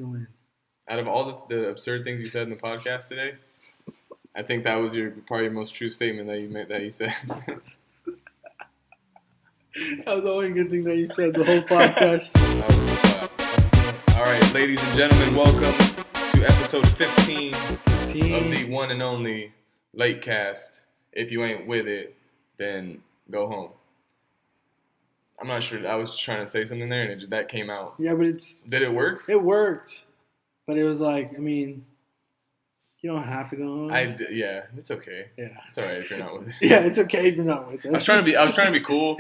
win. Out of all the absurd things you said in the podcast today, I think that was probably your most true statement that you said. That was the only good thing that you said the whole podcast. All right, ladies and gentlemen, welcome to episode 15 of the one and only Lakecast. If you ain't with it, then go home. I'm not sure. I was trying to say something there, and that came out. Yeah, but Did it work? It worked, but it was like, I mean, you don't have to go home. Yeah, it's okay. Yeah, it's all right if you're not with it. Yeah, it's okay if you're not with it. I was trying to be cool,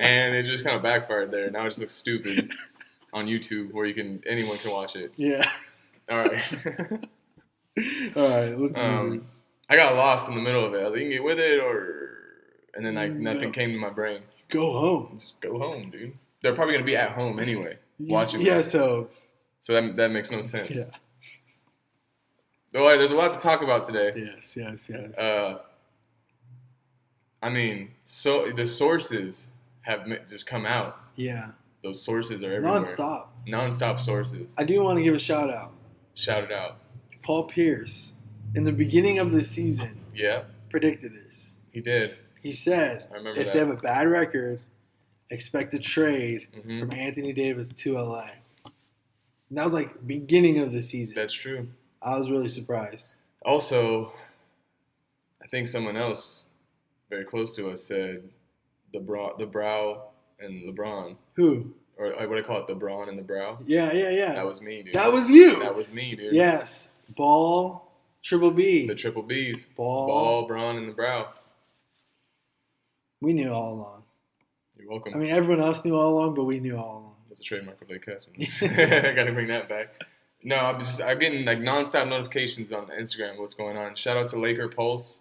and it just kind of backfired there. Now it just looks stupid on YouTube, where anyone can watch it. Yeah. All right. All right. Let's do this. I got lost in the middle of it. I was like, you can get with it, and then nothing came to my brain. Go home. Just go home, dude. They're probably gonna be at home anyway, watching. Yeah, this. So that makes no sense. Yeah. All right, there's a lot to talk about today. Yes. I mean, so the sources have just come out. Yeah. Those sources are everywhere. Non-stop sources. I do want to give a shout out. Shout it out. Paul Pierce, in the beginning of the season, predicted this. He did. He said, if they have a bad record, expect a trade from Anthony Davis to LA. And that was like beginning of the season. That's true. I was really surprised. Also, I think someone else very close to us said the brow and LeBron. Who? Or what do I call it? The brawn and the brow? Yeah. That was me, dude. That was you. That was me, dude. Yes. Ball, triple B. The triple Bs. Ball, brawn, and the brow. We knew all along. You're welcome. I mean, everyone else knew all along, but we knew all along. That's a trademark of Lakecast. I got to bring that back. No, I'm getting like nonstop notifications on Instagram. What's going on? Shout out to Laker Pulse.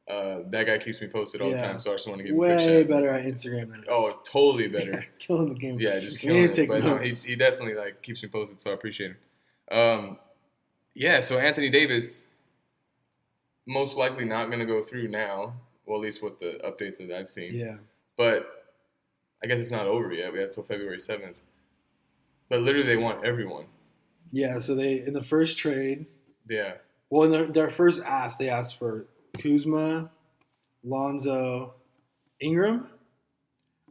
That guy keeps me posted all the time, so I just want to give him a quick shout. Way better at Instagram than us. Oh, totally better. Killing the game. Yeah, just killing it. But no, he definitely keeps me posted, so I appreciate him. So Anthony Davis most likely not going to go through now. Well, at least with the updates that I've seen. Yeah. But I guess it's not over yet. We have till February 7th. But literally, they want everyone. Yeah, so in the first trade. Yeah. Well, in their first ask, they asked for Kuzma, Lonzo, Ingram.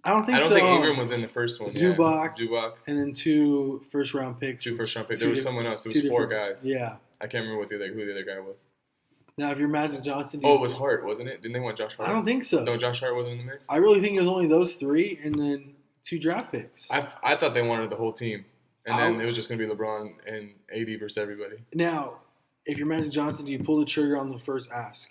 I don't think Ingram was in the first one. Zubac. Yeah. And then 2 first-round picks. 2 first-round picks. There was someone else. It was 4 guys. Yeah. I can't remember who the other guy was. Now, if you're Magic Johnson... it was Hart, wasn't it? Didn't they want Josh Hart? I don't think so. No, Josh Hart wasn't in the mix? I really think it was only those 3 and then 2 draft picks. I thought they wanted the whole team. And then it was just going to be LeBron and AD versus everybody. Now, if you're Magic Johnson, do you pull the trigger on the first ask?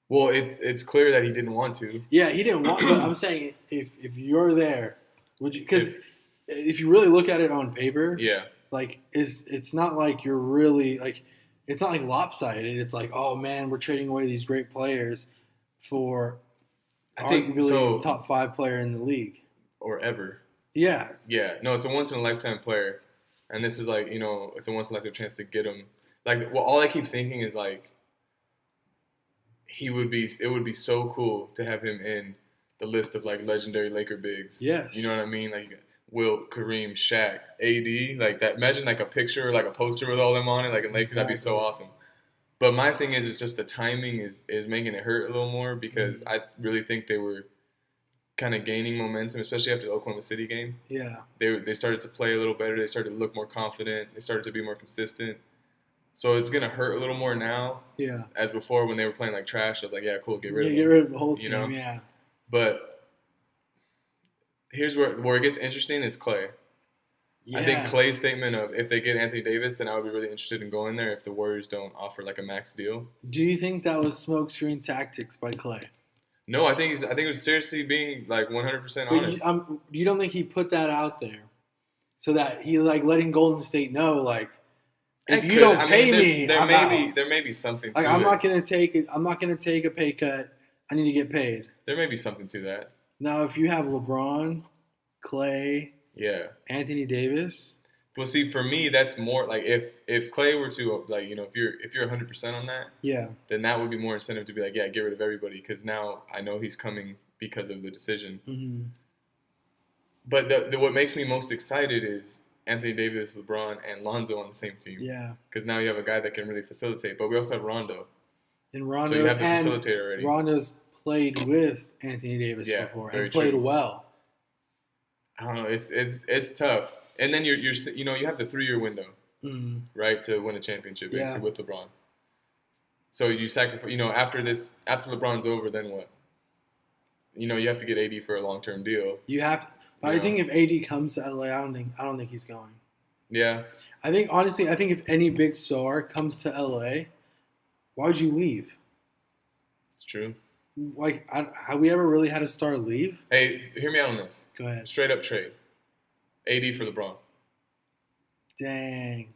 Well, it's clear that he didn't want to. Yeah, he didn't want to. But I'm saying if you're there, would you? Because if you really look at it on paper, it's not like you're really it's not like lopsided. It's like, oh man, we're trading away these great players for arguably top 5 player in the league or ever. Yeah. Yeah. No, it's a once in a lifetime player, and this is it's a once in a lifetime chance to get him. All I keep thinking is it would be so cool to have him in the list of legendary Laker bigs. Yes. You know what I mean? Wilt, Kareem, Shaq, AD, that. Imagine a picture or a poster with all them on it, in Lakers. That'd be so awesome. But my thing is, it's just the timing is making it hurt a little more because I really think they were kind of gaining momentum, especially after the Oklahoma City game. Yeah. They started to play a little better. They started to look more confident. They started to be more consistent. So it's going to hurt a little more now. Yeah. As before when they were playing like trash. I was like, yeah, cool, get rid of them. Get rid of the whole team, yeah. But here's where it gets interesting is Clay. Yeah. I think Clay's statement of if they get Anthony Davis, then I would be really interested in going there if the Warriors don't offer a max deal. Do you think that was smokescreen tactics by Clay? No, I think it was seriously being 100% honest. You don't think he put that out there so that he letting Golden State know if you don't pay me, there may be something to it. I'm not gonna take a pay cut. I need to get paid. There may be something to that. Now, if you have LeBron, Clay, Anthony Davis. Well, see, for me, that's more if Clay were to if you're 100% on that, then that would be more incentive to be get rid of everybody because now I know he's coming because of the decision. Mm-hmm. But what makes me most excited is Anthony Davis, LeBron, and Lonzo on the same team. Yeah. Because now you have a guy that can really facilitate. But we also have Rondo. And Rondo, so you have the facilitator already. Rondo's played with Anthony Davis before and played well. I don't know. It's tough. And then you have the 3-year window, right, to win a championship basically with LeBron. So you sacrifice. After LeBron's over, then what? You have to get AD for a long-term deal. You have to. But I think if AD comes to LA, I don't think he's going. Yeah. I think if any big star comes to LA, why would you leave? It's true. Like, have we ever really had a star leave? Hey, hear me out on this. Go ahead. Straight up trade. AD for LeBron. Dang.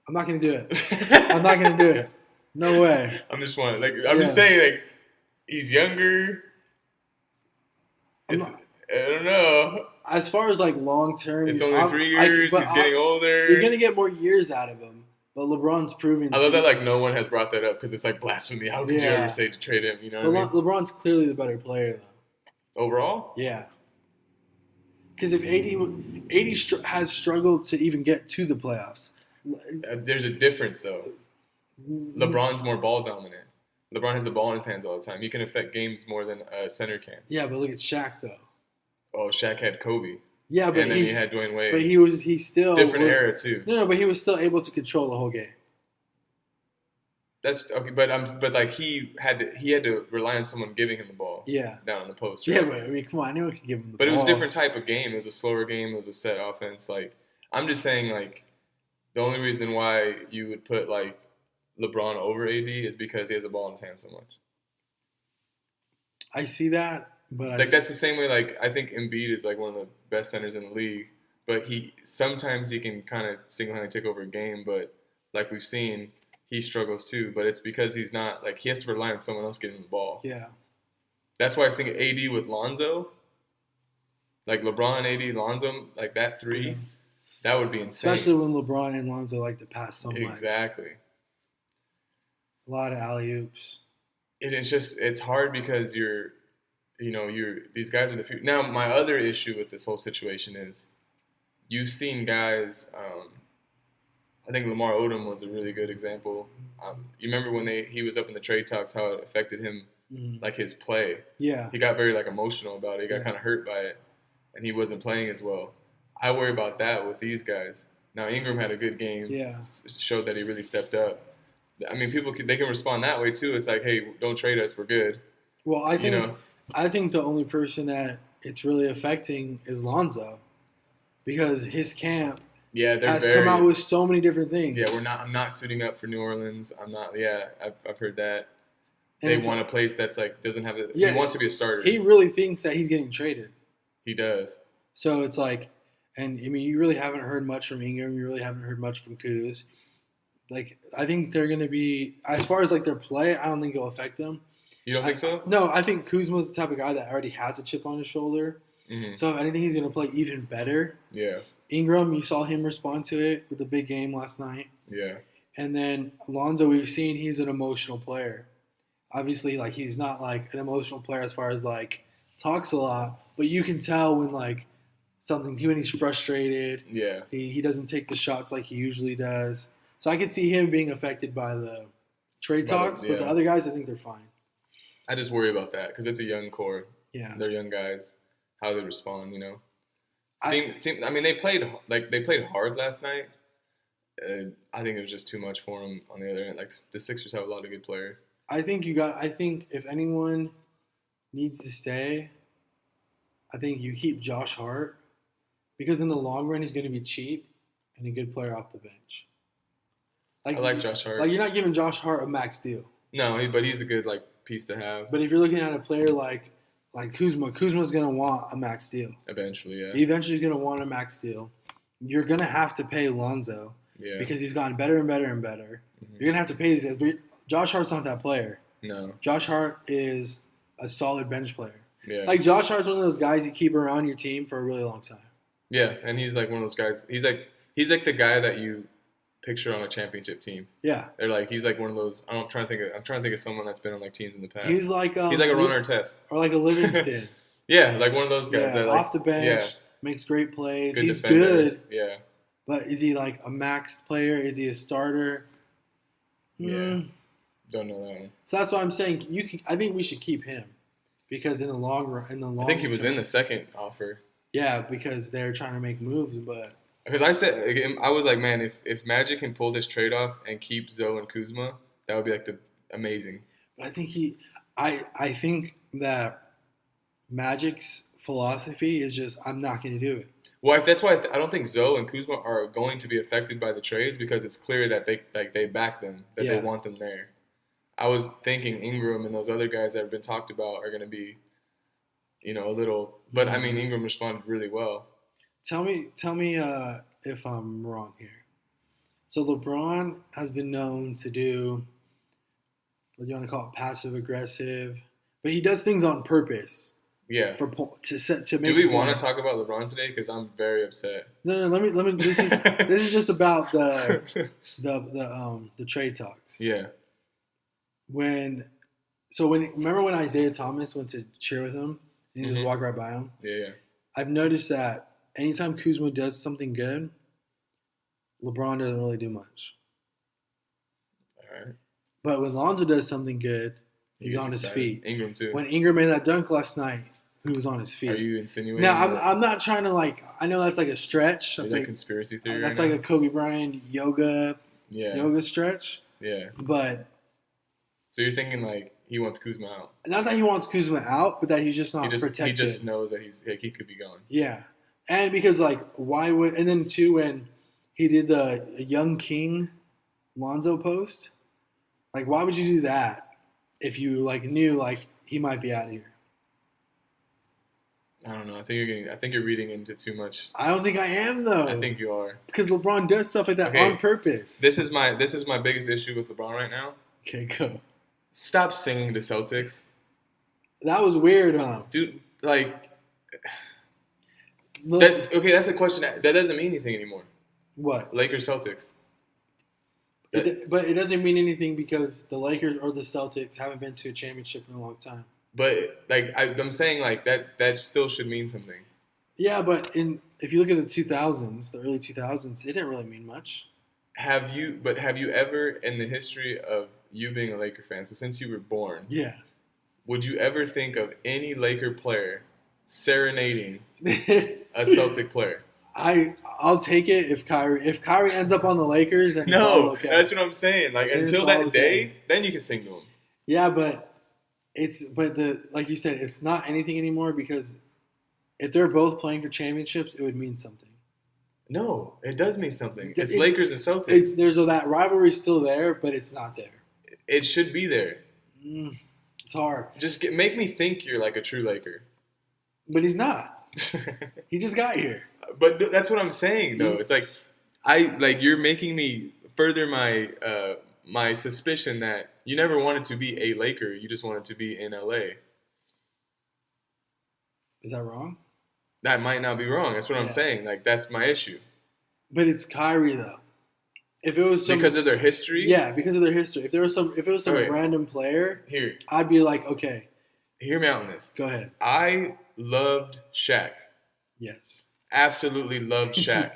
I'm not gonna do it. I'm not gonna do it. No way. I'm just saying, he's younger. I don't know. As far as long term, it's only 3 years. He's getting older. You're gonna get more years out of him. But LeBron's proving. I love that no one has brought that up because it's blasphemy. How could you ever say to trade him? You know what I mean? LeBron's clearly the better player though. Overall? Yeah. Because if AD has struggled to even get to the playoffs. There's a difference though. LeBron's more ball dominant. LeBron has the ball in his hands all the time. He can affect games more than a center can. Yeah, but look at Shaq though. Oh, Shaq had Kobe. Yeah, but and then he had Dwayne Wade. But he still different era too. No, but he was still able to control the whole game. That's okay, but he had to rely on someone giving him the ball. Yeah. Down on the post. Right? Yeah, but I mean, come on, anyone can give him the ball. But it was a different type of game. It was a slower game. It was a set offense. I'm just saying, the only reason why you would put LeBron over AD is because he has the ball in his hand so much. I see that, but that's the same way. I think Embiid is one of the best centers in the league, but sometimes he can kind of single-handedly take over a game. But like we've seen, he struggles too. But it's because he's not he has to rely on someone else getting the ball. Yeah. That's why I was thinking AD with Lonzo, LeBron, AD, Lonzo, that three. Yeah. That would be insane. Especially when LeBron and Lonzo like to pass so much. Exactly. A lot of alley-oops. It's hard because these guys are the future. Now, my other issue with this whole situation is you've seen guys, I think Lamar Odom was a really good example. You remember when he was up in the trade talks, how it affected him, his play. Yeah. He got very emotional about it. He got kind of hurt by it, and he wasn't playing as well. I worry about that with these guys. Now, Ingram had a good game. Yeah. Showed that he really stepped up. I mean, they can respond that way too. It's hey, don't trade us. We're good. Well, I think the only person that it's really affecting is Lonzo, because his camp has come out with so many different things. Yeah, I'm not suiting up for New Orleans. I'm not. Yeah, I've heard that. And they want a place that's doesn't have it. He wants to be a starter. He really thinks that he's getting traded. He does. So it's and I mean, you really haven't heard much from Ingram. You really haven't heard much from Kuz. I think they're going to be, as far as their play, I don't think it'll affect them. You don't think so? No, I think Kuzma's the type of guy that already has a chip on his shoulder. Mm-hmm. So if anything, he's going to play even better. Yeah. Ingram, you saw him respond to it with the big game last night. Yeah. And then Lonzo, we've seen he's an emotional player. Obviously, he's not an emotional player as far as talks a lot, but you can tell when when he's frustrated. Yeah. He doesn't take the shots like he usually does. So I could see him being affected by the trade talks, but the other guys, I think they're fine. I just worry about that because it's a young core. Yeah, they're young guys. How they respond, I mean, they played hard last night. I think it was just too much for them on the other end. The Sixers have a lot of good players. I think if anyone needs to stay, I think you keep Josh Hart, because in the long run he's going to be cheap and a good player off the bench. I like Josh Hart. You're not giving Josh Hart a max deal. No, but he's a good piece to have. But if you're looking at a player like Kuzma's going to want a max deal. Eventually, yeah. Eventually, he's going to want a max deal. You're going to have to pay Lonzo because he's gotten better and better and better. Mm-hmm. You're going to have to pay these guys. But Josh Hart's not that player. No. Josh Hart is a solid bench player. Yeah. Josh Hart's one of those guys you keep around your team for a really long time. Yeah, and he's one of those guys. He's the guy that you picture on a championship team. Yeah. They're he's one of those. I'm trying to think of someone that's been on teams in the past. He's like a runner test. Or a Livingston. Yeah, one of those guys. Yeah, off the bench, makes great plays. He's defender. Good. Yeah. But is he like a max player? Is he a starter? Yeah. Don't know that one. So that's why I'm saying I think we should keep him because in the long run, I think he was in the second offer. Yeah, because they're trying to make moves, but because I was like, man, if Magic can pull this trade off and keep Zoe and Kuzma, that would be like amazing. I think I think that Magic's philosophy is just I'm not going to do it. Well, that's why I don't think Zoe and Kuzma are going to be affected by the trades because it's clear that they back them, that they want them there. I was thinking Ingram and those other guys that have been talked about are going to be, a little. But I mean, Ingram responded really well. Tell me if I'm wrong here. So LeBron has been known to do, what do you want to call it, passive aggressive, but he does things on purpose. Yeah. To make. Do we want to talk about LeBron today? Because I'm very upset. No. Let me. This is just about the trade talks. Yeah. Remember when Isaiah Thomas went to cheer with him and he just walked right by him? Yeah. I've noticed that anytime Kuzma does something good, LeBron doesn't really do much. All right. But when Lonzo does something good, he's on his feet. Ingram too. When Ingram made that dunk last night, he was on his feet. Are you insinuating? Now, I'm not trying to I know that's like a stretch. That's like a conspiracy theory. That's like a Kobe Bryant yoga stretch. Yeah. But. So you're thinking he wants Kuzma out? Not that he wants Kuzma out, but that he's just not protected. He just knows that he could be gone. Yeah. And because why would, and then too, when he did the Young King Lonzo post, why would you do that if you knew he might be out of here? I don't know. I think you're reading into too much. I don't think I am though. I think you are. Because LeBron does stuff like that on purpose. This is my biggest issue with LeBron right now. Okay, go. Stop singing the Celtics. That was weird, huh? Dude, that's a question that doesn't mean anything anymore. What? Lakers Celtics. But it doesn't mean anything because the Lakers or the Celtics haven't been to a championship in a long time. But I'm saying that still should mean something. Yeah, but if you look at the 2000s, the early 2000s, it didn't really mean much. Have you ever in the history of you being a Laker fan, so since you were born, would you ever think of any Laker player serenading a Celtic player? I'll take it if Kyrie ends up on the Lakers. Then okay. That's what I'm saying. Until that day, then you can sing to him. Yeah, but like you said, it's not anything anymore because if they're both playing for championships, it would mean something. No, it does mean something. It's Lakers and Celtics. That rivalry still there, but it's not there. It should be there. It's hard. Just make me think you're a true Laker. But he's not. He just got here. But that's what I'm saying, though. It's you're making me further my suspicion that you never wanted to be a Laker. You just wanted to be in LA. Is that wrong? That might not be wrong. That's what I'm saying. That's my issue. But it's Kyrie, though. If it was because of their history? Yeah, because of their history. If it was some random player, I'd be like, okay. Hear me out on this. Go ahead. I loved Shaq. Yes. Absolutely loved Shaq.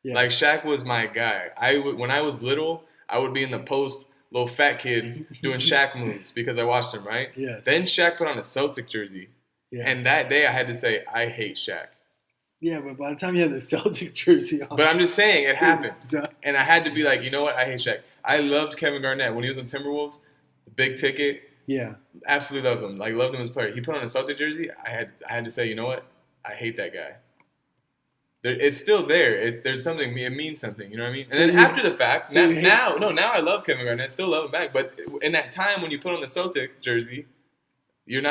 Shaq was my guy. When I was little, I would be in the post, little fat kid, doing Shaq moves because I watched him, right? Yes. Then Shaq put on a Celtic jersey. Yeah. And that day I had to say, I hate Shaq. Yeah, but by the time you had the Celtic jersey on. But I'm just saying, it happened. And I had to be like, you know what? I hate Shaq. I loved Kevin Garnett. When he was on Timberwolves, big ticket. Yeah. Absolutely loved him. Loved him as a player. He put on a Celtic jersey. I had to say, you know what? I hate that guy. It's still there. There's something. It means something. You know what I mean? And then after the fact, now I love Kevin Garnett. Still love him back. But in that time when you put on the Celtic jersey, I'm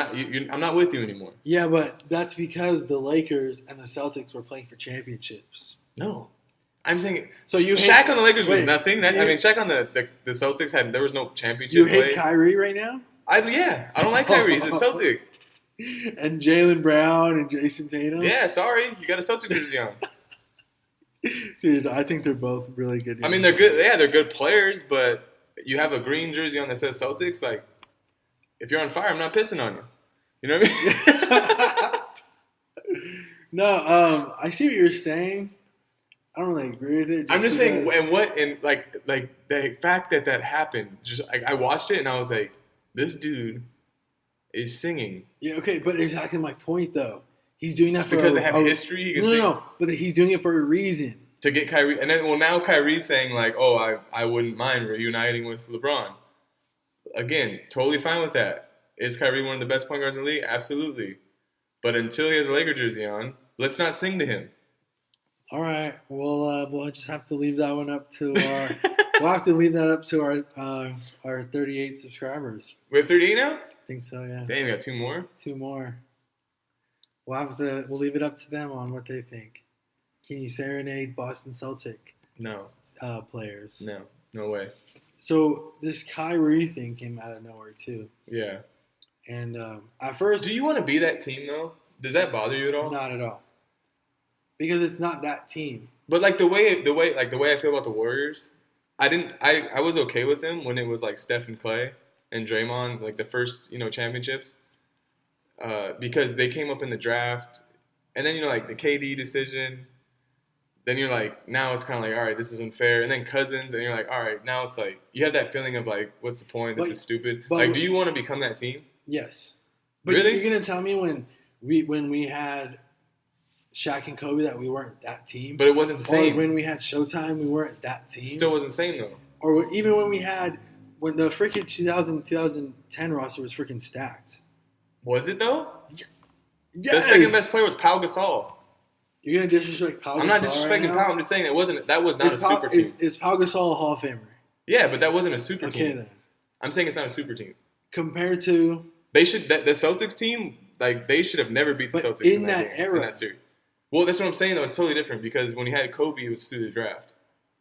not with you anymore. Yeah, but that's because the Lakers and the Celtics were playing for championships. No. I'm saying so. Shaq on the Lakers was nothing. Shaq on the Celtics there was no championship. You hate Kyrie right now? I don't like Kyrie. He's a Celtic. And Jaylen Brown and Jason Tatum. Yeah, sorry, you got a Celtic jersey on. Dude, I think they're both really good. I mean, they're good. Yeah, they're good players, but you have a green jersey on that says Celtics. If you're on fire, I'm not pissing on you. You know what I mean? No, I see what you're saying. I don't really agree with it. I'm just saying, and like the fact that happened, just I watched it and I was like, this dude is singing. Yeah, okay, but exactly my point though. He's doing that because they have history. No, but he's doing it for a reason. To get Kyrie, and then now Kyrie's saying like, oh, I wouldn't mind reuniting with LeBron. Again, totally fine with that. Is Kyrie one of the best point guards in the league? Absolutely. But until he has a Laker jersey on, let's not sing to him. All right. We'll just have to leave that one up to our. We'll have to leave that up to our 38 subscribers. We have 38 now? I think so. Yeah. Damn, we got 2 more. 2 more. We'll leave it up to them on what they think. Can you serenade Boston Celtic? No. Players. No way. So this Kyrie thing came out of nowhere too. Yeah. And at first, do you want to be that team though? Does that bother you at all? Not at all. Because it's not that team. But like the way I feel about the Warriors, I was okay with them when it was like Steph and Clay and Draymond, like the first, championships. Because they came up in the draft, and then like the KD decision, then you're like, now it's kind of like, all right, this is unfair, and then Cousins, and you're like, all right, now it's like you have that feeling of like, what's the point? This is stupid. Like, do you want to become that team? Yes. But really? You're gonna tell me when we had Shaq and Kobe that we weren't that team? But it wasn't the same. Or when we had Showtime, we weren't that team. Still wasn't the same though. Or even when the freaking 2010 roster was freaking stacked. Was it though? Yes. The second best player was Pau Gasol. You're gonna disrespect Pau Gasol? I'm not disrespecting Pau. I'm just saying that was not a super team. Is Pau Gasol a Hall of Famer? Yeah, but that wasn't a super team. Okay then. I'm saying it's not a super team. Compared to the Celtics team, like they should have never beat the Celtics in that era. In that series. Well, that's what I'm saying though. It's totally different because when you had Kobe, it was through the draft.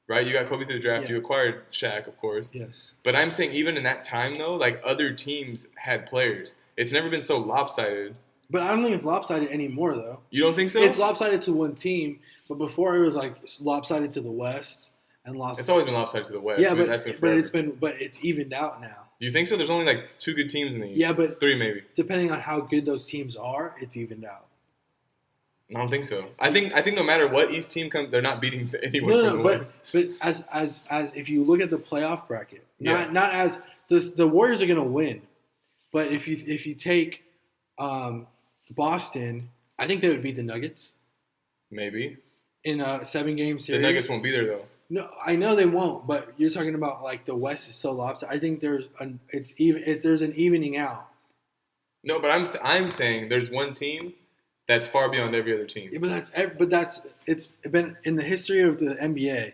Right, you got Kobe through the draft. Yeah. You acquired Shaq, of course. Yes. But I'm saying even in that time, though, like other teams had players. It's never been so lopsided. But I don't think it's lopsided anymore, though. You don't think so? It's lopsided to one team, but before it was like lopsided to the West and lost. It's always been lopsided to the West. Yeah, but it's evened out now. You think so? There's only like 2 good teams in the East. Yeah, but 3 maybe. Depending on how good those teams are, it's evened out. I don't think so. I think no matter what East team comes, they're not beating anyone. No, but as if you look at the playoff bracket, not as the Warriors are going to win, but if you take Boston, I think they would beat the Nuggets. Maybe in a 7-game series. The Nuggets won't be there though. No, I know they won't. But you're talking about like the West is so lopsided. I think there's an evening out. No, but I'm saying there's one team that's far beyond every other team. Yeah, but it's been in the history of the NBA.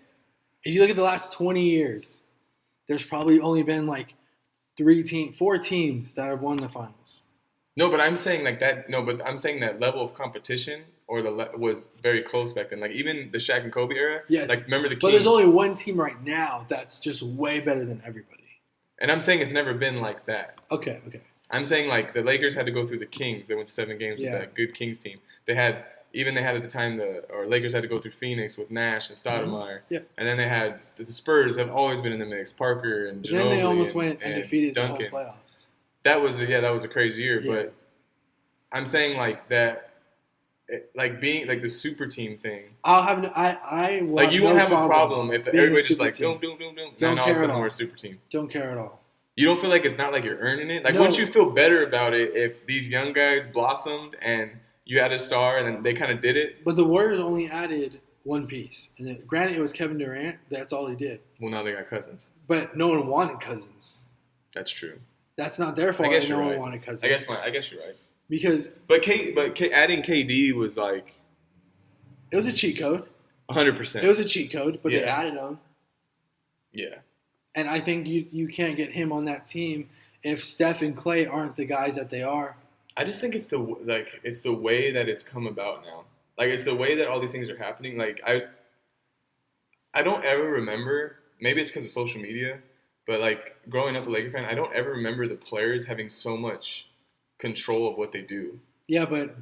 If you look at the last 20 years, there's probably only been like 4 teams that have won the finals. No, but I'm saying like that. No, but I'm saying that level of competition was very close back then. Like even the Shaq and Kobe era. Yes. Like remember the Kings. But there's only one team right now that's just way better than everybody. And I'm saying it's never been like that. Okay. I'm saying like the Lakers had to go through the Kings. They went 7 games with that good Kings team. They had at the time Lakers had to go through Phoenix with Nash and Stoudemire. Mm-hmm. Yeah. And then they had the Spurs have always been in the mix. Parker and Ginobili. Then they almost went and defeated Duncan. The whole playoffs. That was a crazy year. Yeah. But I'm saying like that, like being like the super team thing. I like you won't have a problem if everybody just like doom. And all of a sudden we're a super team. Don't care at all. You don't feel like it's not like you're earning it? Like, wouldn't you feel better about it if these young guys blossomed and you had a star and then they kind of did it? But the Warriors only added one piece. And then, granted, it was Kevin Durant. That's all he did. Well, now they got Cousins. But no one wanted Cousins. That's true. That's not their fault that no one wanted Cousins. I guess you're right. Because... But adding KD was like... It was a cheat code. 100%. It was a cheat code, but they added him. Yeah. And I think you can't get him on that team if Steph and Clay aren't the guys that they are. I just think it's the way that it's come about now. Like it's the way that all these things are happening. Like I don't ever remember. Maybe it's because of social media, but like growing up a Laker fan, I don't ever remember the players having so much control of what they do. Yeah, but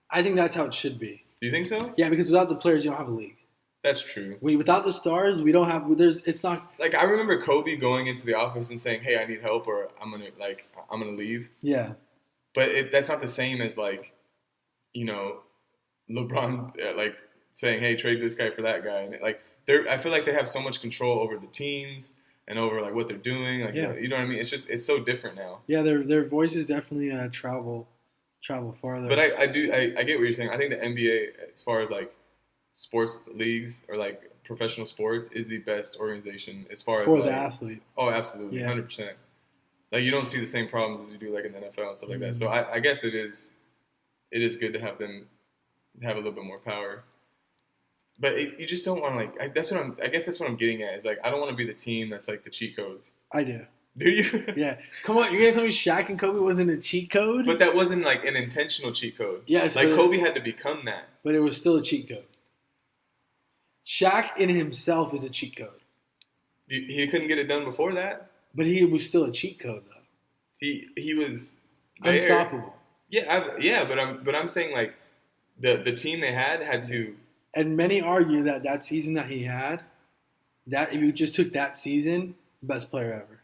I think that's how it should be. Do you think so? Yeah, because without the players, you don't have a league. That's true. Without the stars, we don't have. It's not like I remember Kobe going into the office and saying, "Hey, I need help," or I'm gonna leave." Yeah, but that's not the same as like, LeBron like saying, "Hey, trade this guy for that guy," and like I feel like they have so much control over the teams and over like what they're doing. Like, you know what I mean? It's so different now. Yeah, their voices definitely travel farther. But I get what you're saying. I think the NBA, as far as like sports leagues or like professional sports, is the best organization as far as for like, the athlete. Oh, absolutely, 100%. Like you don't see the same problems as you do like in the NFL and stuff like that. So I guess it is good to have them have a little bit more power. But you just don't want to like. I guess that's what I'm getting at. Is like I don't want to be the team that's like the cheat codes. I do. Do you? Yeah. Come on, you're gonna tell me Shaq and Kobe wasn't a cheat code? But that wasn't like an intentional cheat code. Yes. Like Kobe had to become that. But it was still a cheat code. Shaq in himself is a cheat code. He couldn't get it done before that. But he was still a cheat code though. He was there. Unstoppable. Yeah, but I'm saying like the team they had to. And many argue that season that he had, that if you just took that season, best player ever.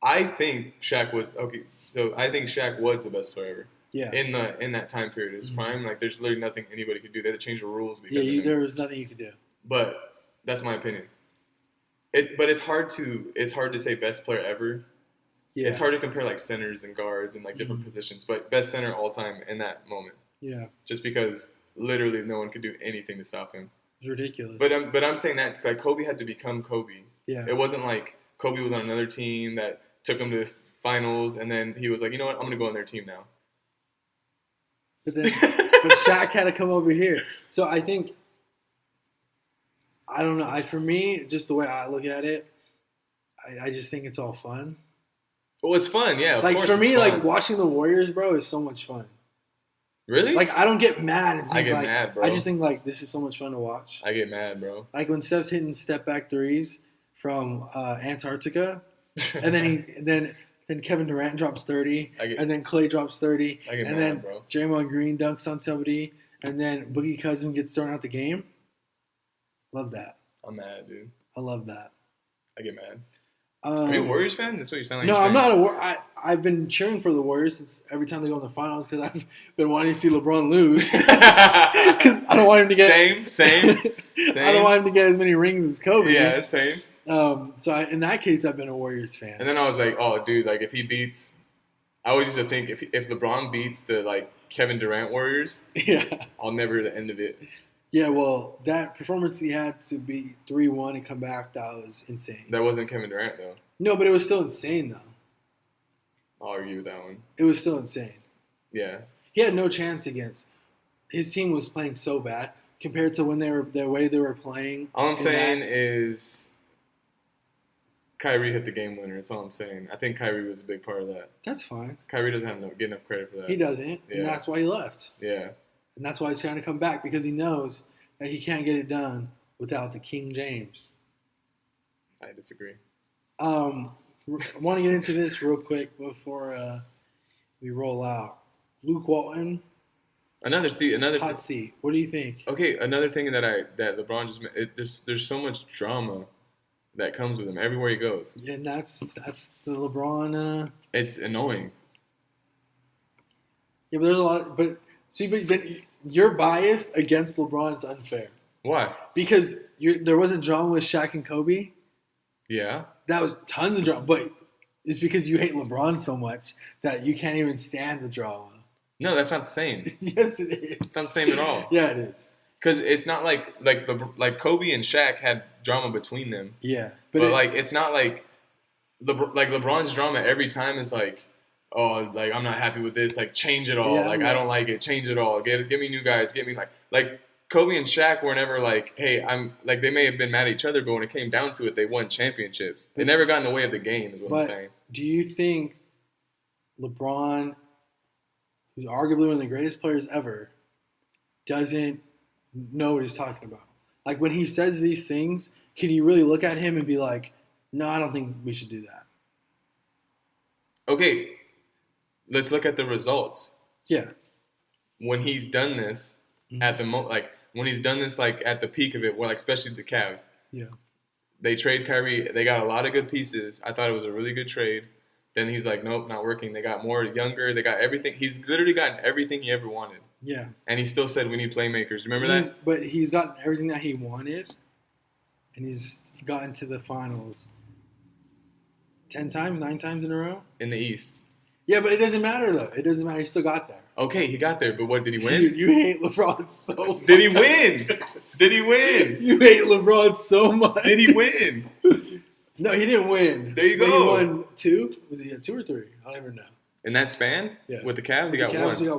I think Shaq was okay. So I think Shaq was the best player ever. Yeah. In that time period, his prime, like there's literally nothing anybody could do. They had to change the rules because there was nothing you could do. But that's my opinion. It's hard to say best player ever. Yeah. It's hard to compare like centers and guards and like different positions, but best center all time in that moment. Yeah. Just because literally no one could do anything to stop him. It's ridiculous. But I'm saying that like Kobe had to become Kobe. Yeah. It wasn't like Kobe was on another team that took him to the finals and then he was like, you know what, I'm gonna go on their team now. But Shaq had to come over here. So I think I don't know. For me, just the way I look at it, I just think it's all fun. Well, it's fun, yeah. Of like course for me, fun. like watching the Warriors, bro, is so much fun. Really? Like I don't get mad. I get mad, bro. I just think like this is so much fun to watch. I get mad, bro. Like when Steph's hitting step back threes from Antarctica, and then Kevin Durant drops 30, and then Klay drops 30, I get and mad, then bro. Draymond Green dunks on somebody, and then Boogie Cousins gets thrown out the game. Love that. I'm mad, dude. I love that. I get mad. Are you a Warriors fan? That's what you sound like. No, I'm not I've been cheering for the Warriors since every time they go in the finals because I've been wanting to see LeBron lose. Because I don't want him to get same. I don't want him to get as many rings as Kobe. Yeah, same. So in that case, I've been a Warriors fan. And then I was like, oh, dude, like if he beats, I always used to think if LeBron beats the like Kevin Durant Warriors, I'll never hear the end of it. Yeah, well, that performance he had to be 3-1 and come back, that was insane. That wasn't Kevin Durant, though. No, but it was still insane, though. I'll argue with that one. It was still insane. Yeah. He had no chance against. His team was playing so bad compared to when the way they were playing. All I'm saying is Kyrie hit the game winner. That's all I'm saying. I think Kyrie was a big part of that. That's fine. Kyrie doesn't get enough credit for that. He doesn't, and that's why he left. Yeah. And that's why he's trying to come back, because he knows that he can't get it done without the King James. I disagree. I want to get into this real quick before we roll out. Luke Walton. Another hot seat. What do you think? Okay, another thing that LeBron just there's so much drama that comes with him everywhere he goes. Yeah, and that's the LeBron. It's annoying. Yeah, but there's a lot. But then your bias against LeBron is unfair. Why? Because there wasn't drama with Shaq and Kobe. Yeah. That was tons of drama, but it's because you hate LeBron so much that you can't even stand the drama. No, that's not the same. Yes, it is. It's not the same at all. Yeah, it is. Because it's not like Kobe and Shaq had drama between them. Yeah, but it's not like LeBron's drama every time is like, oh, like I'm not happy with this. Like change it all. Yeah, I don't like it. Change it all. Give me new guys. Give me like Kobe and Shaq were never like, hey, I'm like they may have been mad at each other, but when it came down to it, they won championships. They never got in the way of the game. Is what I'm saying. Do you think LeBron, who's arguably one of the greatest players ever, doesn't know what he's talking about? Like when he says these things, can you really look at him and be like, no, I don't think we should do that? Okay, let's look at the results. Yeah. When he's done this at the when he's done this like at the peak of it, where like especially the Cavs. Yeah. They trade Kyrie. They got a lot of good pieces. I thought it was a really good trade. Then he's like, nope, not working. They got more younger. They got everything. He's literally gotten everything he ever wanted. Yeah. And he still said we need playmakers. Remember that? But he's gotten everything that he wanted, and he's gotten to the finals 9 times in a row? In the East. Yeah, but it doesn't matter, though. It doesn't matter. He still got there. Okay, he got there, but what, did he win? You hate LeBron so much. Did he win? Did he win? You hate LeBron so much. Did he win? No, he didn't win. There you go. But he won 2? Was he at 2 or 3? I don't even know. In that span? Yeah. With the Cavs, he got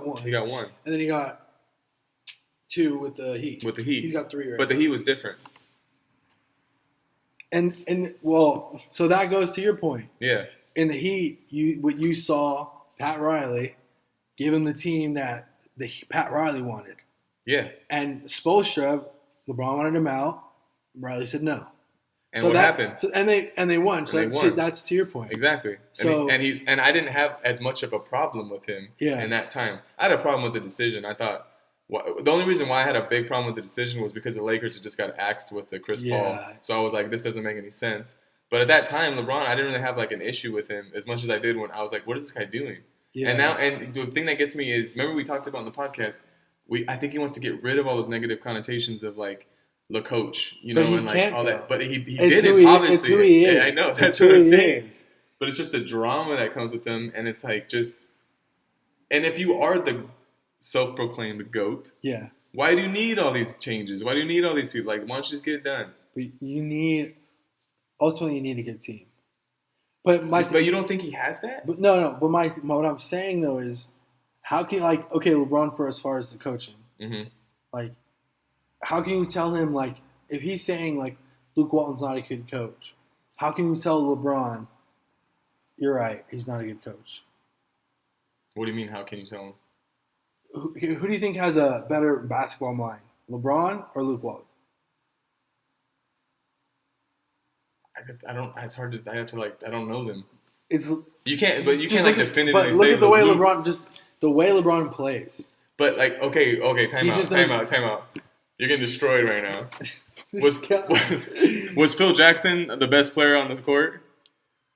one. He got one. And then he got 2 with the Heat. With the Heat. He's got 3 right But the Heat was different. And well, so that goes to your point. Yeah. In the Heat, what you saw, Pat Riley give him the team that Pat Riley wanted. Yeah. And Spoelstra, LeBron wanted him out. Riley said no. And what happened? And they won. So that's to your point. Exactly. So and I didn't have as much of a problem with him in that time. I had a problem with the decision. I thought the only reason why I had a big problem with the decision was because the Lakers had just got axed with the Chris Paul. So I was like, this doesn't make any sense. But at that time, LeBron, I didn't really have like an issue with him as much as I did when I was like, what is this guy doing? Yeah. And the thing that gets me is, remember we talked about in the podcast, I think he wants to get rid of all those negative connotations of like Lecoach, and like all that. But he didn't, obviously. It's who he is. I know, that's what I'm saying. But it's just the drama that comes with him, and it's like and if you are the self-proclaimed GOAT, why do you need all these changes? Why do you need all these people? Like, why don't you just get it done? But ultimately you need a good team. But you don't think he has that? But no. But what I'm saying though is, how can LeBron for as far as the coaching, like, how can you tell him like if he's saying like Luke Walton's not a good coach, how can you tell LeBron, you're right, he's not a good coach? What do you mean? How can you tell him? Who do you think has a better basketball mind, LeBron or Luke Walton? I don't. It's hard to. I have to like. I don't know them. You can't like definitively. But look at the way LeBron plays. But like, okay, time out. You're getting destroyed right now. Was Phil Jackson the best player on the court?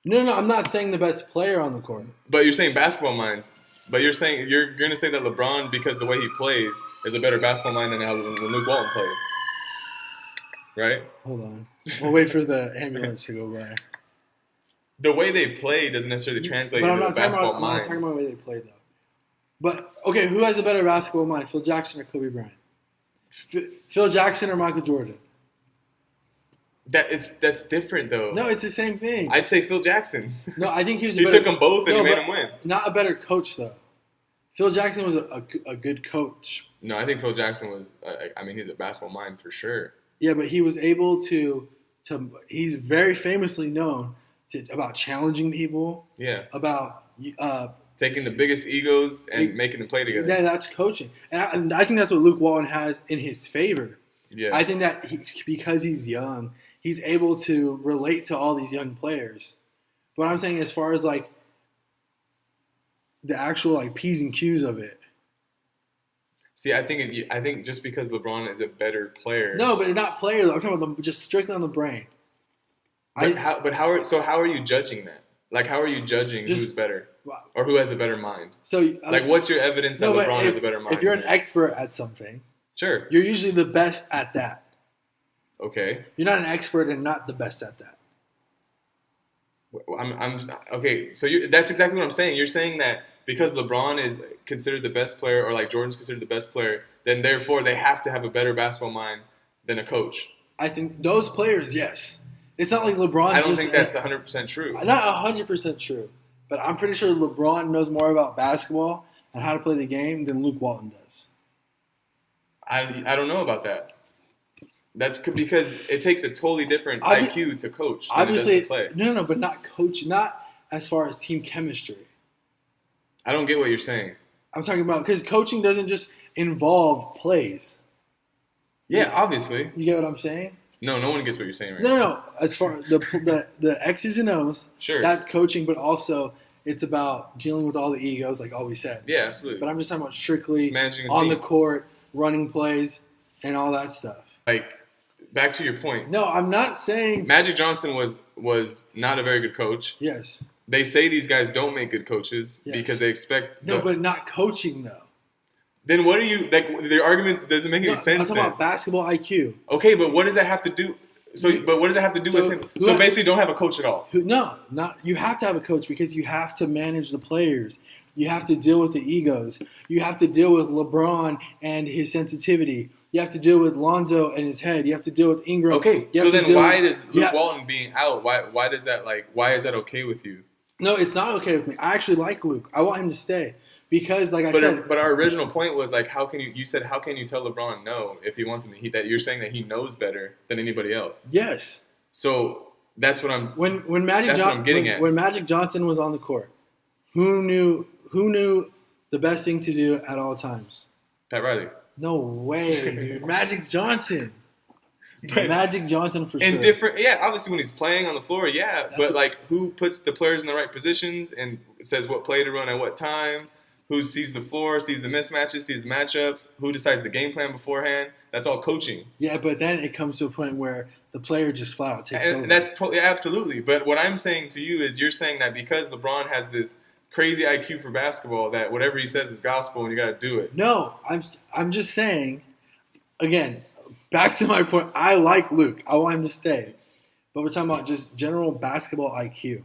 No, I'm not saying the best player on the court. But you're saying basketball minds. But you're going to say that LeBron, because the way he plays, is a better basketball mind than how Luke Walton played, right? Hold on. We'll wait for the ambulance to go by. The way they play doesn't necessarily translate into a basketball mind. I'm not talking about the way they play, though. But, okay, who has a better basketball mind, Phil Jackson or Kobe Bryant? Phil Jackson or Michael Jordan? That's different, though. No, it's the same thing. I'd say Phil Jackson. No, I think he was he took them both and he made them win. Not a better coach, though. Phil Jackson was a good coach. No, I think Phil Jackson was, he's a basketball mind for sure. Yeah, but he was able to he's very famously known about challenging people. Yeah. About taking the biggest egos and making them play together. Yeah, that's coaching. And I think that's what Luke Walton has in his favor. Yeah. I think that because he's young, he's able to relate to all these young players. But I'm saying as far as like the actual like P's and Q's of it. See, I think just because LeBron is a better player. No, but not player. I'm talking about just strictly on the brain. How are you judging that? Like, how are you judging who's better or who has a better mind? So, what's your evidence that LeBron has a better mind? If you're an expert at something, sure, you're usually the best at that. Okay. You're not an expert and not the best at that. Okay. So that's exactly what I'm saying. You're saying that because LeBron is considered the best player, or like Jordan's considered the best player, then therefore they have to have a better basketball mind than a coach. I think those players, yes. It's not like LeBron. I don't think that's 100% true. Not 100% true, but I'm pretty sure LeBron knows more about basketball and how to play the game than Luke Walton does. I don't know about that. That's because it takes a totally different IQ to coach than obviously, it does to play. No, but not coach. Not as far as team chemistry. I don't get what you're saying. I'm talking about because coaching doesn't just involve plays. Yeah, obviously. You get what I'm saying? No one gets what you're saying right now. No. As far the X's and O's, sure, that's coaching, but also it's about dealing with all the egos, like all we said. Yeah, absolutely. But I'm just talking about strictly managing on the court, running plays, and all that stuff. Like, back to your point. No, I'm not saying Magic Johnson was not a very good coach. Yes. They say these guys don't make good coaches because they expect. No, but not coaching though. Then what are you like? Their arguments doesn't make any sense. I'm talking about basketball IQ. Okay, but what does that have to do? But what does that have to do with him? So basically, don't have a coach at all. You have to have a coach because you have to manage the players. You have to deal with the egos. You have to deal with LeBron and his sensitivity. You have to deal with Lonzo and his head. You have to deal with Ingram. Okay, so then why does Luke Walton being out? Why does that why is that okay with you? No, it's not okay with me. I actually like Luke. I want him to stay. Because, like I said, but our original point was like, how can you? You said, how can you tell LeBron no if he wants him to? That you're saying that he knows better than anybody else. Yes. So that's what I'm. When Magic Johnson was on the court, who knew the best thing to do at all times? Pat Riley. No way, dude. Magic Johnson. Magic Johnson for sure. Different, yeah. Obviously, when he's playing on the floor, yeah. But like, who puts the players in the right positions and says what play to run at what time? Who sees the floor, sees the mismatches, sees the matchups? Who decides the game plan beforehand? That's all coaching. Yeah, but then it comes to a point where the player just flat out takes over. That's totally absolutely. But what I'm saying to you is, you're saying that because LeBron has this crazy IQ for basketball, that whatever he says is gospel, and you got to do it. No, I'm just saying. Again, back to my point. I like Luke. I want him to stay, but we're talking about just general basketball IQ.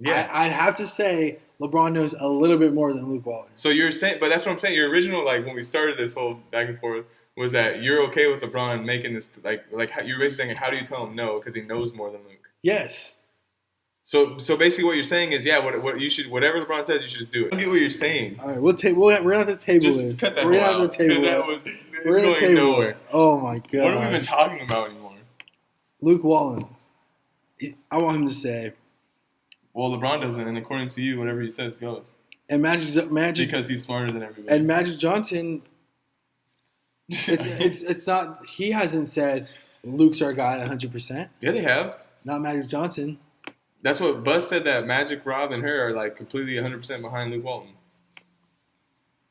Yeah, I'd have to say LeBron knows a little bit more than Luke Walton. So you're saying, but that's what I'm saying. Your original, like when we started this whole back and forth, was that you're okay with LeBron making this, like you're basically saying, how do you tell him no because he knows more than Luke? Yes. So basically, what you're saying is, yeah, what you should, whatever LeBron says, you should just do it. I get what you're saying. All right, we're gonna have to table just this. Cut that we're gonna have to table it. We're gonna table nowhere. Oh my god. What have we been talking about anymore? Luke Walton. I want him to stay. Well, LeBron doesn't, and according to you, whatever he says goes. And Magic because he's smarter than everybody. And Magic Johnson, it's not. He hasn't said Luke's our guy 100%. Yeah, they have. Not Magic Johnson. That's what Buzz said, that Magic, Rob, and her are like completely 100% behind Luke Walton.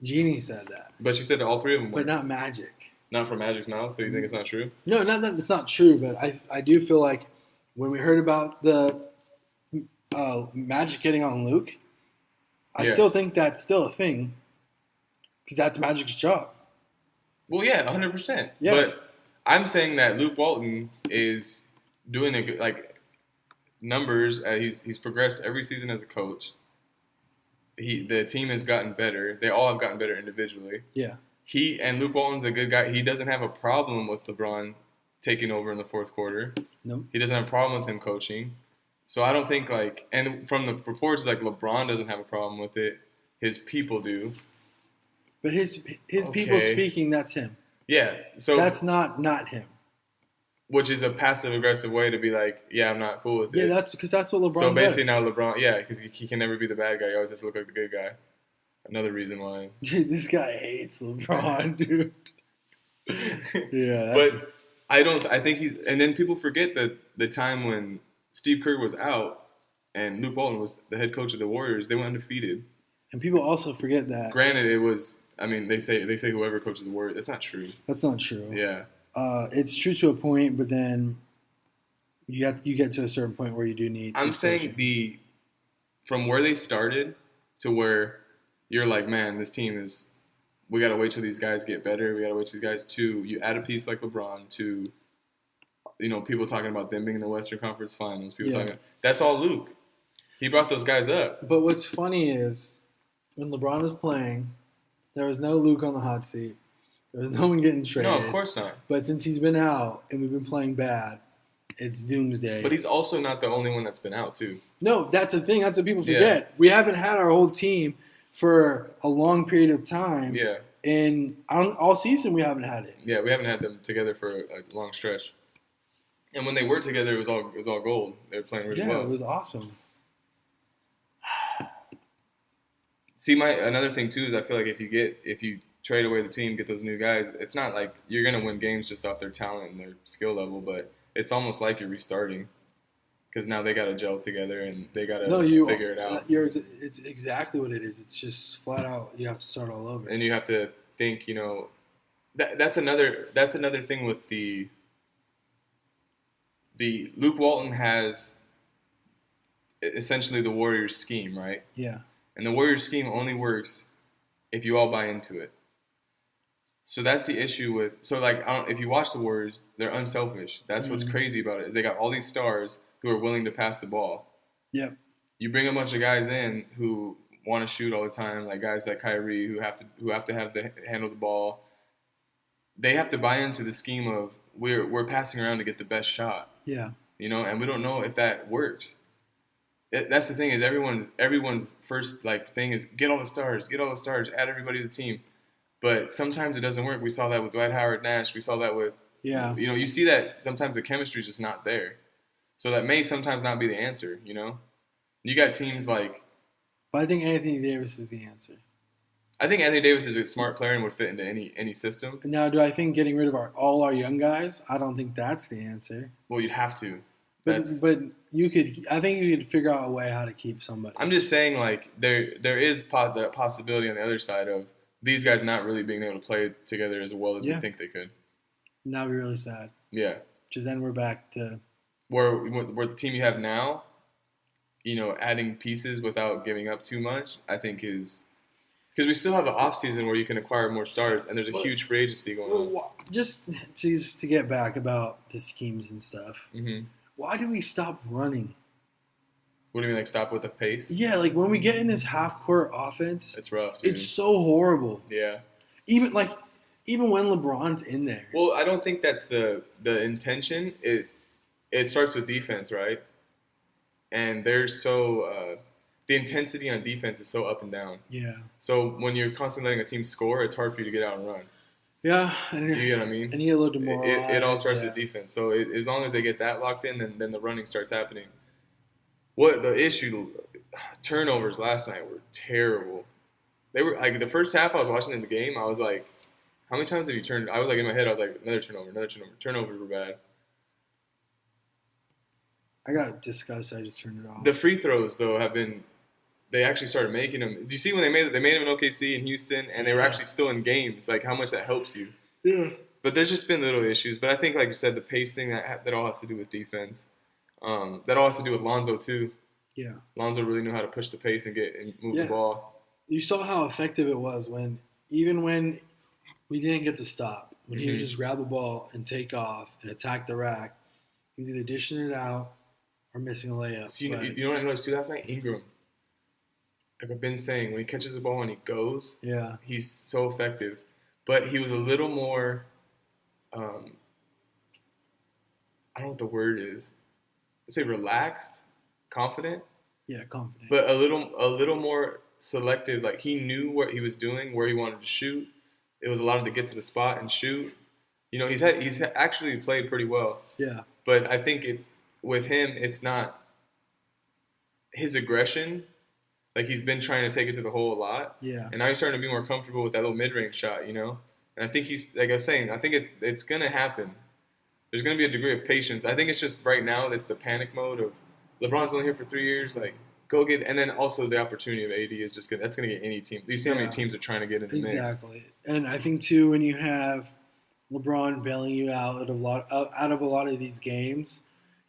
Jeannie said that. But she said that all three of them were. But not Magic. Not from Magic's mouth, so you think it's not true? No, not that it's not true, but I do feel like when we heard about the Magic getting on Luke, I still think that's still a thing because that's Magic's job. Well, yeah, 100%. Yes. But I'm saying that Luke Walton is doing a good, numbers. He's progressed every season as a coach. The team has gotten better. They all have gotten better individually. Yeah. And Luke Walton's a good guy. He doesn't have a problem with LeBron taking over in the fourth quarter. No. He doesn't have a problem with him coaching. So I don't think and from the reports, LeBron doesn't have a problem with it. His people do. But his people speaking, that's him. Yeah. So that's not him. Which is a passive aggressive way to be like, yeah, I'm not cool with it. Yeah, that's because that's what LeBron does. So basically now LeBron, yeah, because he can never be the bad guy. He always has to look like the good guy. Another reason why. Dude, this guy hates LeBron, dude. Yeah. But I think he's, and then people forget that the time when Steve Kerr was out and Luke Walton was the head coach of the Warriors, they went undefeated. And people also forget that. Granted, it was, they say whoever coaches the Warriors. That's not true. That's not true. Yeah. It's true to a point, but then you get to a certain point where you do need. I'm saying from where they started to where you're like, man, this team is. We gotta wait till these guys get better. We gotta wait till these guys to. You add a piece like LeBron to. People talking about them being in the Western Conference Finals. That's all Luke. He brought those guys up. But what's funny is when LeBron was playing, there was no Luke on the hot seat. There was no one getting traded. No, of course not. But since he's been out and we've been playing bad, it's doomsday. But he's also not the only one that's been out, too. No, that's the thing. That's what people forget. Yeah. We haven't had our whole team for a long period of time. Yeah. And all season we haven't had it. Yeah, we haven't had them together for a long stretch. And when they were together, it was all gold. They were playing really well. Yeah, it was awesome. See, another thing, too, is I feel like if you trade away the team, get those new guys, it's not like you're going to win games just off their talent and their skill level, but it's almost like you're restarting because now they got to gel together and they got to figure it out. It's exactly what it is. It's just flat out you have to start all over. And you have to think, that's another thing with the Luke Walton has essentially the Warriors scheme, right? Yeah. And the Warriors scheme only works if you all buy into it. So that's the issue with. So like, if you watch the Warriors, they're unselfish. That's what's crazy about it. Is they got all these stars who are willing to pass the ball. Yep. You bring a bunch of guys in who want to shoot all the time, like guys like Kyrie who have to handle the ball. They have to buy into the scheme of we're passing around to get the best shot. Yeah. You know, and we don't know if that works. That's the thing is everyone's first like thing is get all the stars, add everybody to the team. But sometimes it doesn't work. We saw that with Dwight Howard, Nash. We saw that with you see that sometimes the chemistry is just not there. So that may sometimes not be the answer. You know, you got teams like. But I think Anthony Davis is the answer. I think Anthony Davis is a smart player and would fit into any system. Now, do I think getting rid of all our young guys? I don't think that's the answer. Well, you'd have to. But you could. I think you could figure out a way how to keep somebody. I'm just saying, like there is the possibility on the other side of these guys not really being able to play together as well as we think they could. And that would be really sad. Yeah. Because then we're back to where the team you have now, you know, adding pieces without giving up too much, I think is because we still have an off season where you can acquire more stars, and there's a huge free agency going on. Just to get back about the schemes and stuff. Mm-hmm. Why do we stop running? What do you mean, like stop with the pace? Yeah, like when we get in this half-court offense, it's rough, dude. It's so horrible. Yeah. Even when LeBron's in there. Well, I don't think that's the intention. It starts with defense, right? And there's so the intensity on defense is so up and down. Yeah. So when you're constantly letting a team score, it's hard for you to get out and run. Yeah. You get what I mean? And you get a little demoralized. It all starts with defense. So as long as they get that locked in, then the running starts happening. What the issue? Turnovers last night were terrible. They were like the first half. I was watching in the game. I was like, how many times have you turned? I was like in my head. I was like, another turnover. Turnovers were bad. I got disgusted. I just turned it off. The free throws though have been. They actually started making them. Do you see when they made them in OKC and Houston, and they were actually still in games? Like how much that helps you. Yeah. But there's just been little issues. But I think, like you said, the pace thing that all has to do with defense. That all has to do with Lonzo too. Yeah. Lonzo really knew how to push the pace and move the ball. You saw how effective it was when we didn't get to stop. When he would just grab the ball and take off and attack the rack, he was either dishing it out or missing a layup. So you know what I noticed too last night? Ingram. Like I've been saying, when he catches the ball and he goes, he's so effective. But he was a little more, I don't know what the word is. Let's say relaxed, confident. Yeah, confident. But a little more selective. Like he knew what he was doing, where he wanted to shoot. It was allowed him to get to the spot and shoot. You know, he's actually played pretty well. Yeah. But I think with him, it's not his aggression. Like he's been trying to take it to the hole a lot. Yeah. And now he's starting to be more comfortable with that little mid-range shot, you know? And I think he's, like I was saying, I think it's going to happen. There's going to be a degree of patience. I think it's just right now it's the panic mode of LeBron's only here for 3 years. Like, go get – and then also the opportunity of AD is just – that's going to get any team. You see how many teams are trying to get in the mix. Exactly. And I think, too, when you have LeBron bailing you out of a lot of these games,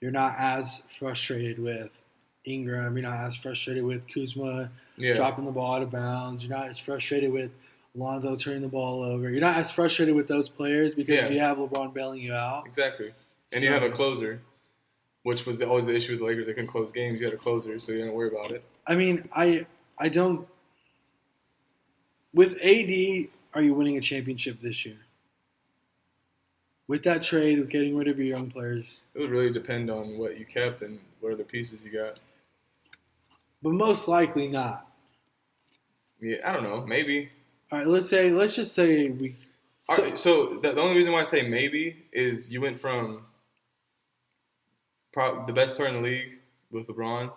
you're not as frustrated with Ingram. You're not as frustrated with Kuzma dropping the ball out of bounds. You're not as frustrated with Lonzo turning the ball over. You're not as frustrated with those players because you have LeBron bailing you out. Exactly. And you have a closer, which was always the issue with the Lakers. They couldn't close games. You had a closer, so you don't worry about it. I mean, I don't – with AD, are you winning a championship this year? With that trade, with getting rid of your young players? It would really depend on what you kept and what other pieces you got. But most likely not. Yeah, I don't know. Maybe. All right, let's just say we. So the only reason why I say maybe is you went from the best player in the league with LeBron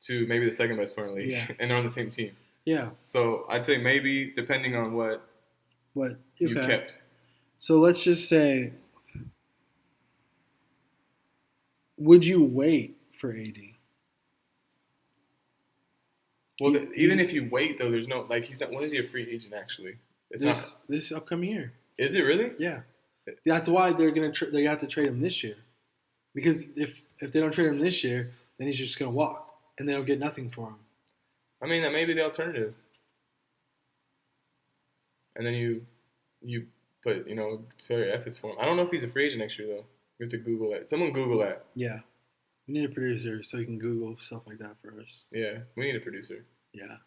to maybe the second best player in the league, and they're on the same team. Yeah. So I'd say maybe depending on what you kept. So let's just say, would you wait for AD? Well, even if you wait, though, there's no he's not. When is he a free agent? Actually, it's this upcoming year. Is it really? Yeah, that's why they're gonna they have to trade him this year, because if they don't trade him this year, then he's just gonna walk and they'll get nothing for him. I mean, that may be the alternative. And then you put sorry efforts for him. I don't know if he's a free agent next year though. We have to Google that. Someone Google that. Yeah, we need a producer so he can Google stuff like that for us. Yeah, we need a producer. Yeah,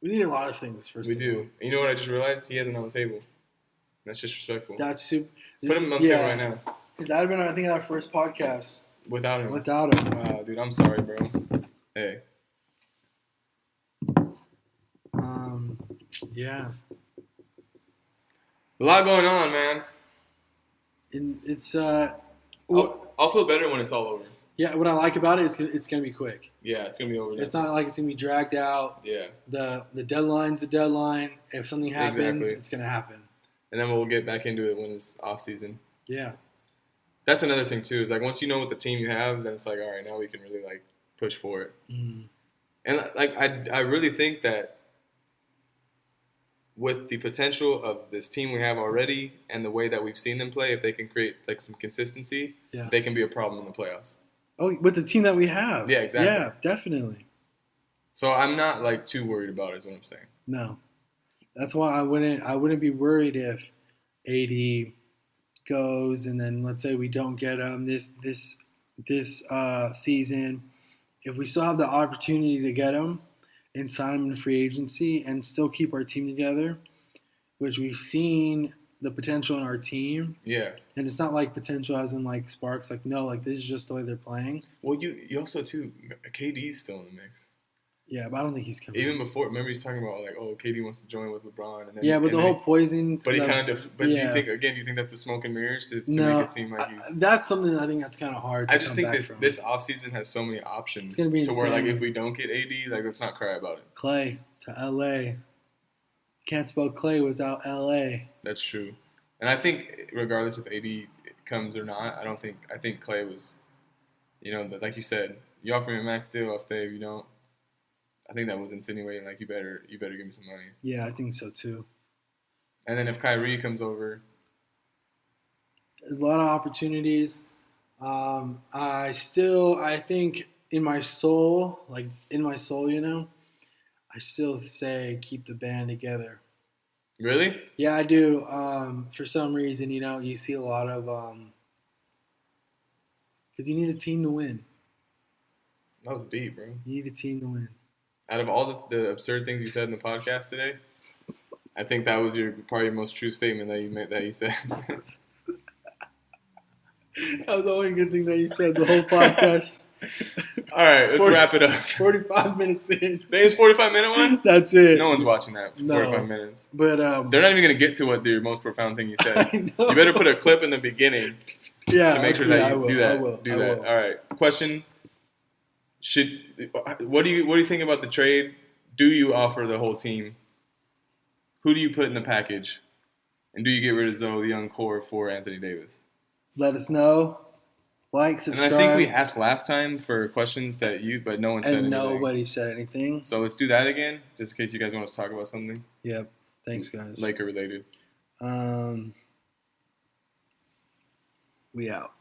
we need a lot of things. We do. You know what I just realized? He has it on the table. That's disrespectful. That's super. Put him on the table right now. That would have been, I think, our first podcast without him. Wow, dude, I'm sorry, bro. Hey. Yeah. A lot going on, man. It's I'll feel better when it's all over. Yeah, what I like about it is it's gonna be quick. Yeah, it's gonna be over. It's not like it's gonna be dragged out. Yeah. The deadline's the deadline. If something happens, It's gonna happen. And then we'll get back into it when it's off season. Yeah. That's another thing too. Is like once you know what the team you have, then it's like, all right, now we can really like push for it. Mm. And like I really think that with the potential of this team we have already and the way that we've seen them play, if they can create like some consistency, they can be a problem in the playoffs. Oh, with the team that we have. Yeah, exactly. Yeah, definitely. So I'm not like too worried about it, is what I'm saying. No. That's why I wouldn't be worried if AD goes and then let's say we don't get him this season. If we still have the opportunity to get him and sign him in free agency and still keep our team together, which we've seen the potential in our team. Yeah. And it's not like potential as in like sparks. Like, no, like this is just the way they're playing. Well, you also, too, KD's still in the mix. Yeah, but I don't think he's coming. Even before, remember he's talking about like, oh, KD wants to join with LeBron. And then, yeah, but the whole poison. But he kind of. But do you think that's a smoke and mirrors to make it seem like he's? That's something I think that's kind of hard. I just think this offseason has so many options. It's gonna be insane. Where like if we don't get AD, like let's not cry about it. Clay to LA. Can't spell Clay without LA. That's true, and I think regardless if AD comes or not, I think Clay was, like you said, you offer me a max deal, I'll stay. If you don't. I think that was insinuating like you better give me some money. think I think so too. And then if Kyrie comes over, a lot of opportunities. I think in my soul, I still say keep the band together. Really? Yeah, I do. For some reason, you see a lot of because you need a team to win. That was deep, bro. You need a team to win. Out of all the absurd things you said in the podcast today, I think that was probably your most true statement that you said. That was the only good thing that you said the whole podcast. All right, let's wrap it up. 45 minutes in. Think it's 45-minute one? That's it. No one's watching that for 45 minutes. But they're not even going to get to what the most profound thing you said. You better put a clip in the beginning to make sure that you do that. Do that. All right. Question. What do you think about the trade? Do you offer the whole team? Who do you put in the package? And do you get rid of the young core for Anthony Davis? Let us know. Like, subscribe. And I think we asked last time for questions but no one said anything. And nobody said anything. So let's do that again, just in case you guys want us to talk about something. Yep. Thanks, guys. Laker related. We out.